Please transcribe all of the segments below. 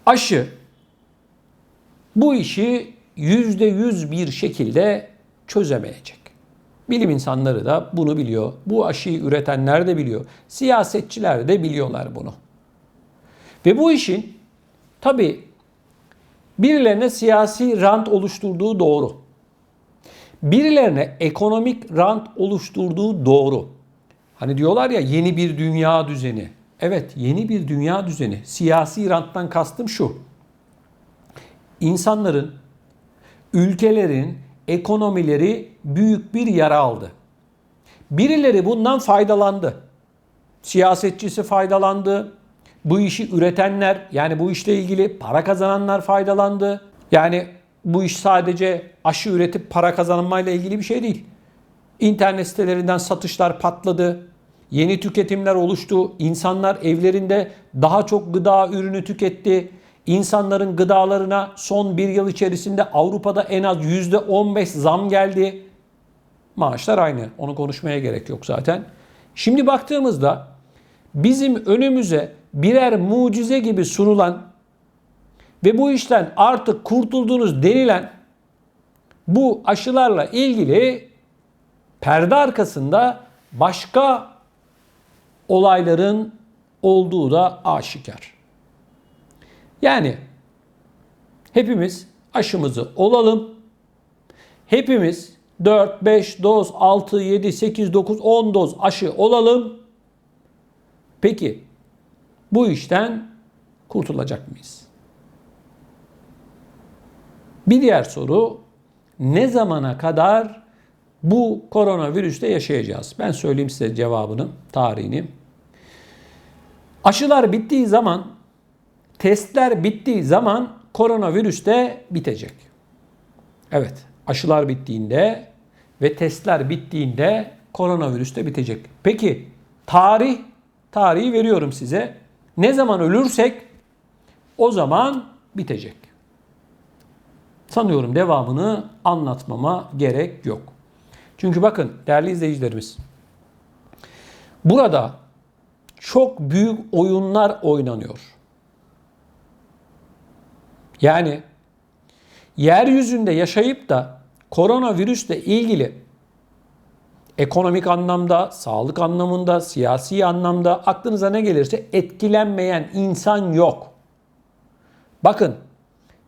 Aşı bu işi %100 bir şekilde çözemeyecek. Bilim insanları da bunu biliyor. Bu aşıyı üretenler de biliyor. Siyasetçiler de biliyorlar bunu. Ve bu işin tabii birilerine siyasi rant oluşturduğu doğru. Birilerine ekonomik rant oluşturduğu doğru. Hani diyorlar ya yeni bir dünya düzeni. Evet, yeni bir dünya düzeni. Siyasi ranttan kastım şu. İnsanların, ülkelerin ekonomileri büyük bir yara aldı. Birileri bundan faydalandı. Siyasetçisi faydalandı. Bu işi üretenler, yani bu işle ilgili para kazananlar faydalandı. Yani bu iş sadece aşı üretip para kazanmayla ilgili bir şey değil. İnternet sitelerinden satışlar patladı. Yeni tüketimler oluştu. İnsanlar evlerinde daha çok gıda ürünü tüketti. İnsanların gıdalarına son bir yıl içerisinde Avrupa'da en az %15 zam geldi. Maaşlar aynı. Onu konuşmaya gerek yok zaten. Şimdi baktığımızda bizim önümüze birer mucize gibi sunulan ve bu işten artık kurtuldunuz denilen bu aşılarla ilgili perde arkasında başka olayların olduğu da aşikar. Yani hepimiz aşımızı olalım. Hepimiz 4, 5 doz, 6, 7, 8, 9, 10 doz aşı olalım. Peki bu işten kurtulacak mıyız? Bir diğer soru, ne zamana kadar bu koronavirüste yaşayacağız? Ben söyleyeyim size cevabını, tarihini. Aşılar bittiği zaman, testler bittiği zaman koronavirüs de bitecek. Evet, aşılar bittiğinde ve testler bittiğinde koronavirüs de bitecek. Peki tarihi veriyorum size. Ne zaman ölürsek o zaman bitecek. Sanıyorum devamını anlatmama gerek yok. Çünkü bakın değerli izleyicilerimiz, burada çok büyük oyunlar oynanıyor. Yani yeryüzünde yaşayıp da koronavirüsle ilgili ekonomik anlamda, sağlık anlamında, siyasi anlamda aklınıza ne gelirse etkilenmeyen insan yok. Bakın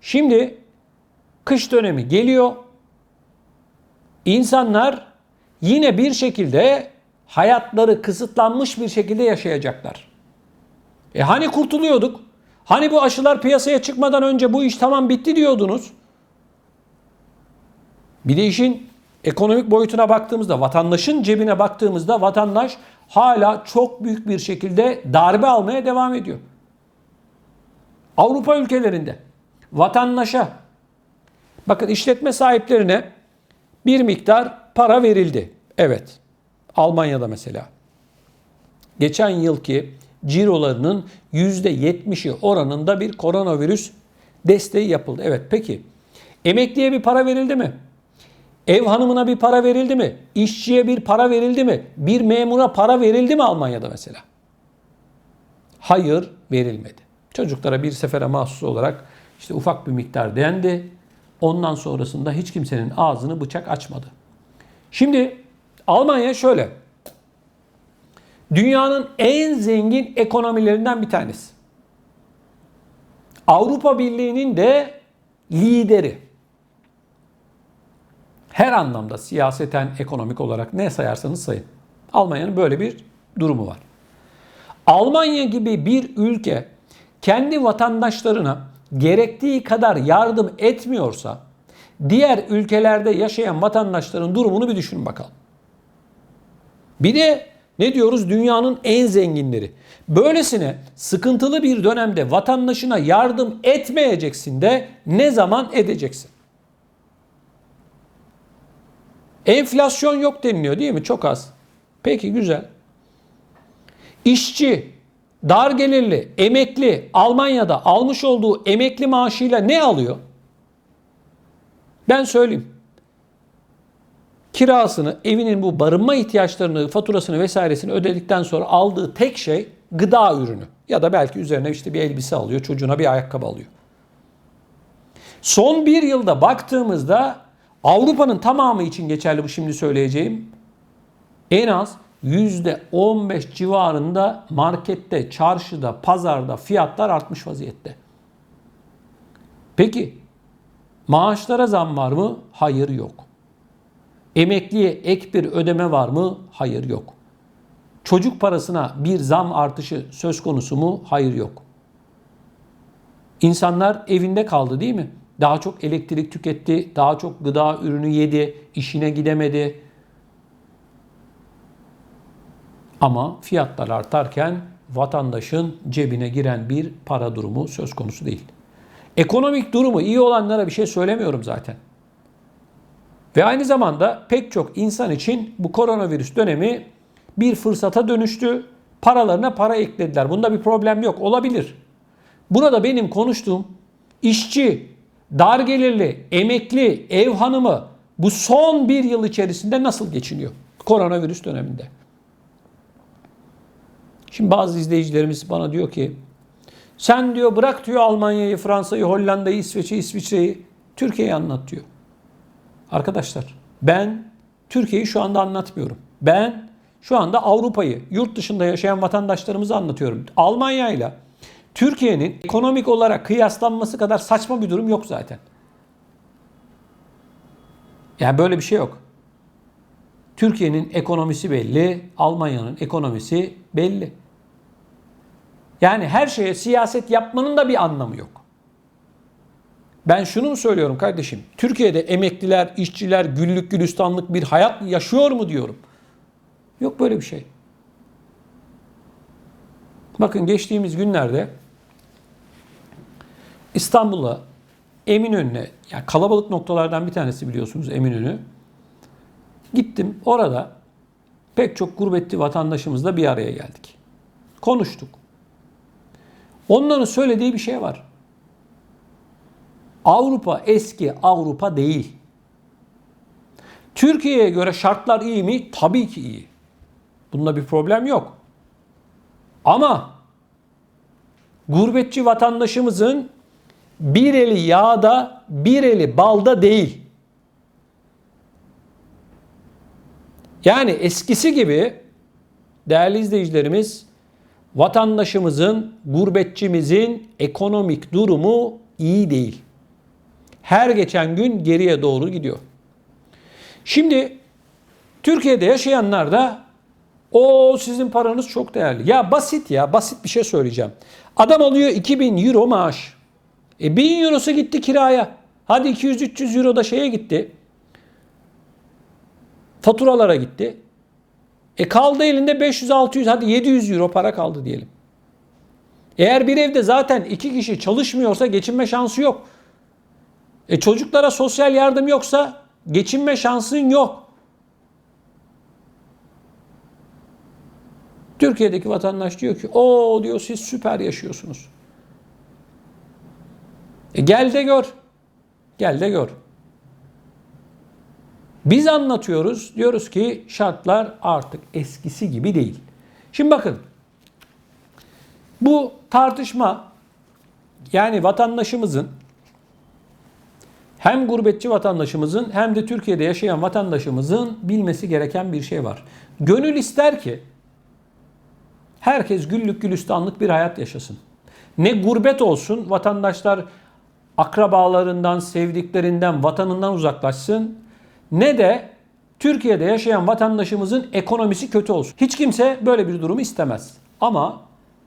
şimdi kış dönemi geliyor. İnsanlar yine bir şekilde hayatları kısıtlanmış bir şekilde yaşayacaklar. Hani kurtuluyorduk? Hani bu aşılar piyasaya çıkmadan önce bu iş tamam bitti diyordunuz? Bir de işin ekonomik boyutuna baktığımızda, vatandaşın cebine baktığımızda vatandaş hala çok büyük bir şekilde darbe almaya devam ediyor. Avrupa ülkelerinde vatandaşa, bakın işletme sahiplerine bir miktar para verildi. Evet, Almanya'da mesela. Geçen yılki cirolarının %70'i oranında bir koronavirüs desteği yapıldı. Evet, peki emekliye bir para verildi mi? Ev hanımına bir para verildi mi? İşçiye bir para verildi mi? Bir memura para verildi mi Almanya'da mesela? Hayır, verilmedi. Çocuklara bir sefere mahsus olarak işte ufak bir miktar dendi. Ondan sonrasında hiç kimsenin ağzını bıçak açmadı. Şimdi Almanya şöyle. Dünyanın en zengin ekonomilerinden bir tanesi. Avrupa Birliği'nin de lideri. Her anlamda siyaseten, ekonomik olarak ne sayarsanız sayın. Almanya'nın böyle bir durumu var. Almanya gibi bir ülke kendi vatandaşlarına gerektiği kadar yardım etmiyorsa diğer ülkelerde yaşayan vatandaşların durumunu bir düşünün bakalım. Bir de ne diyoruz? Dünyanın en zenginleri. Böylesine sıkıntılı bir dönemde vatandaşına yardım etmeyeceksin de ne zaman edeceksin? Enflasyon yok deniliyor değil mi? Çok az. Peki güzel. İşçi, dar gelirli, emekli Almanya'da almış olduğu emekli maaşıyla ne alıyor? Ben söyleyeyim. Kirasını, evinin bu barınma ihtiyaçlarını, faturasını vesairesini ödedikten sonra aldığı tek şey gıda ürünü ya da belki üzerine işte bir elbise alıyor, çocuğuna bir ayakkabı alıyor. Son bir yılda baktığımızda Avrupa'nın tamamı için geçerli bu şimdi söyleyeceğim. En az %15 civarında markette, çarşıda, pazarda fiyatlar artmış vaziyette. Peki maaşlara zam var mı? Hayır, yok. Emekliye ek bir ödeme var mı? Hayır, yok. Çocuk parasına bir zam artışı söz konusu mu? Hayır, yok. İnsanlar evinde kaldı değil mi? Daha çok elektrik tüketti, daha çok gıda ürünü yedi, işine gidemedi. Ama fiyatlar artarken vatandaşın cebine giren bir para durumu söz konusu değil. Ekonomik durumu iyi olanlara bir şey söylemiyorum zaten. Ve aynı zamanda pek çok insan için bu koronavirüs dönemi bir fırsata dönüştü. Paralarına para eklediler. Bunda bir problem yok. Olabilir. Burada benim konuştuğum işçi, dar gelirli, emekli, ev hanımı bu son bir yıl içerisinde nasıl geçiniyor? Koronavirüs döneminde. Şimdi bazı izleyicilerimiz bana diyor ki sen diyor bırak diyor Almanya'yı, Fransa'yı, Hollanda'yı, İsviçre'yi, Türkiye'yi anlat diyor. Arkadaşlar ben Türkiye'yi şu anda anlatmıyorum. Ben şu anda Avrupa'yı, yurt dışında yaşayan vatandaşlarımızı anlatıyorum. Almanya ile Türkiye'nin ekonomik olarak kıyaslanması kadar saçma bir durum yok zaten. Yani böyle bir şey yok. Türkiye'nin ekonomisi belli, Almanya'nın ekonomisi belli. Yani her şeye siyaset yapmanın da bir anlamı yok. Ben şunu mu söylüyorum kardeşim? Türkiye'de emekliler, işçiler güllük gülistanlık bir hayat yaşıyor mu diyorum. Yok böyle bir şey. Bakın geçtiğimiz günlerde İstanbul'a, Eminönü'ne, yani kalabalık noktalardan bir tanesi biliyorsunuz Eminönü. Gittim orada pek çok gurbetçi vatandaşımızla bir araya geldik. Konuştuk. Onların söylediği bir şey var. Avrupa eski Avrupa değil. Türkiye'ye göre şartlar iyi mi? Tabii ki iyi. Bunda bir problem yok. Ama gurbetçi vatandaşımızın bir eli yağda, bir eli balda değil. Yani eskisi gibi değerli izleyicilerimiz, vatandaşımızın, gurbetçimizin ekonomik durumu iyi değil. Her geçen gün geriye doğru gidiyor. Şimdi Türkiye'de yaşayanlar da o sizin paranız çok değerli. Ya basit bir şey söyleyeceğim. Adam alıyor 2000 euro maaş. 1000 eurosu gitti kiraya. Hadi 200-300 euro da şeye gitti. Faturalara gitti. Kaldı elinde 500-600 hadi 700 euro para kaldı diyelim. Eğer bir evde zaten 2 kişi çalışmıyorsa geçinme şansı yok. Çocuklara sosyal yardım yoksa geçinme şansın yok. Türkiye'deki vatandaş diyor ki o diyor siz süper yaşıyorsunuz. Gel de gör. Gel de gör. Biz anlatıyoruz. Diyoruz ki şartlar artık eskisi gibi değil. Şimdi bakın. Bu tartışma yani vatandaşımızın hem gurbetçi vatandaşımızın hem de Türkiye'de yaşayan vatandaşımızın bilmesi gereken bir şey var. Gönül ister ki herkes güllük gülistanlık bir hayat yaşasın. Ne gurbet olsun, vatandaşlar akrabalarından, sevdiklerinden, vatanından uzaklaşsın. Ne de Türkiye'de yaşayan vatandaşımızın ekonomisi kötü olsun. Hiç kimse böyle bir durumu istemez. Ama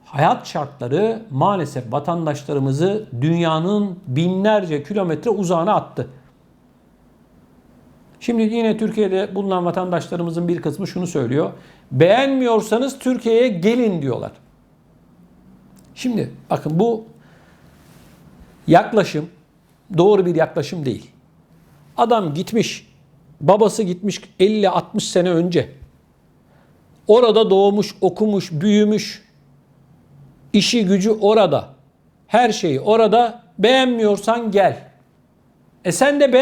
hayat şartları maalesef vatandaşlarımızı dünyanın binlerce kilometre uzağına attı. Şimdi yine Türkiye'de bulunan vatandaşlarımızın bir kısmı şunu söylüyor. Beğenmiyorsanız Türkiye'ye gelin diyorlar. Şimdi bakın bu yaklaşım doğru bir yaklaşım değil. Adam gitmiş, babası gitmiş 50-60 sene önce. Orada doğmuş, okumuş, büyümüş. İşi gücü orada. Her şeyi orada. Beğenmiyorsan gel. Sen de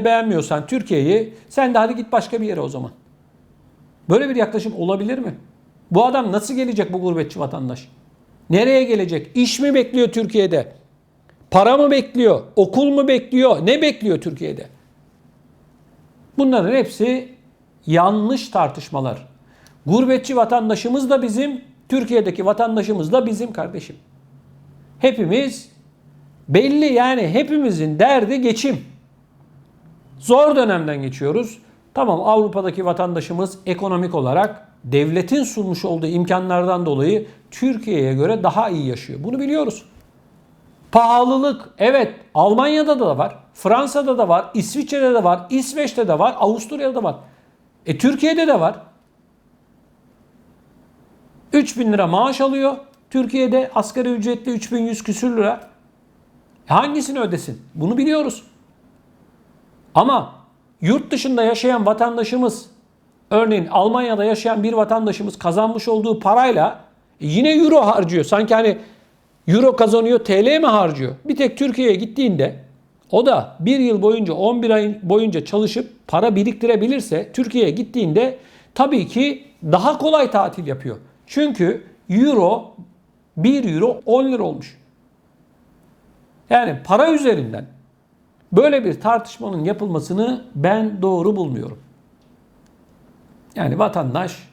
beğenmiyorsan Türkiye'yi, sen de hadi git başka bir yere o zaman. Böyle bir yaklaşım olabilir mi? Bu adam nasıl gelecek, bu gurbetçi vatandaş? Nereye gelecek? İş mi bekliyor Türkiye'de? Para mı bekliyor? Okul mu bekliyor? Ne bekliyor Türkiye'de? Bunların hepsi yanlış tartışmalar. Gurbetçi vatandaşımız da bizim, Türkiye'deki vatandaşımız da bizim kardeşim. Hepimiz belli, yani hepimizin derdi geçim. Zor dönemden geçiyoruz. Tamam, Avrupa'daki vatandaşımız ekonomik olarak devletin sunmuş olduğu imkanlardan dolayı Türkiye'ye göre daha iyi yaşıyor. Bunu biliyoruz. Pahalılık, evet, Almanya'da da var, Fransa'da da var, İsviçre'de de var, İsveç'te de var, Avusturya'da da var. Türkiye'de de var. 3.000 lira maaş alıyor. Türkiye'de asgari ücretli 3.100 küsür lira. Hangisini ödesin? Bunu biliyoruz. Ama yurt dışında yaşayan vatandaşımız, örneğin Almanya'da yaşayan bir vatandaşımız kazanmış olduğu parayla yine euro harcıyor. Sanki hani euro kazanıyor, TL mi harcıyor? Bir tek Türkiye'ye gittiğinde, o da bir yıl boyunca, 11 ay boyunca çalışıp para biriktirebilirse, Türkiye'ye gittiğinde tabii ki daha kolay tatil yapıyor. Çünkü euro, 1 euro 10 lira olmuş. Yani para üzerinden böyle bir tartışmanın yapılmasını ben doğru bulmuyorum. Yani vatandaş,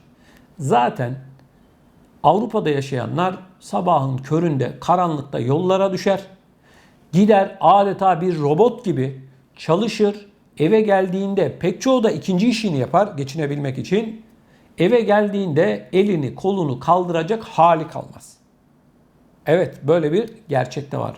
zaten Avrupa'da yaşayanlar sabahın köründe karanlıkta yollara düşer. Gider adeta bir robot gibi çalışır. Eve geldiğinde pek çoğu da ikinci işini yapar geçinebilmek için. Eve geldiğinde elini kolunu kaldıracak hali kalmaz. Evet, böyle bir gerçek de var.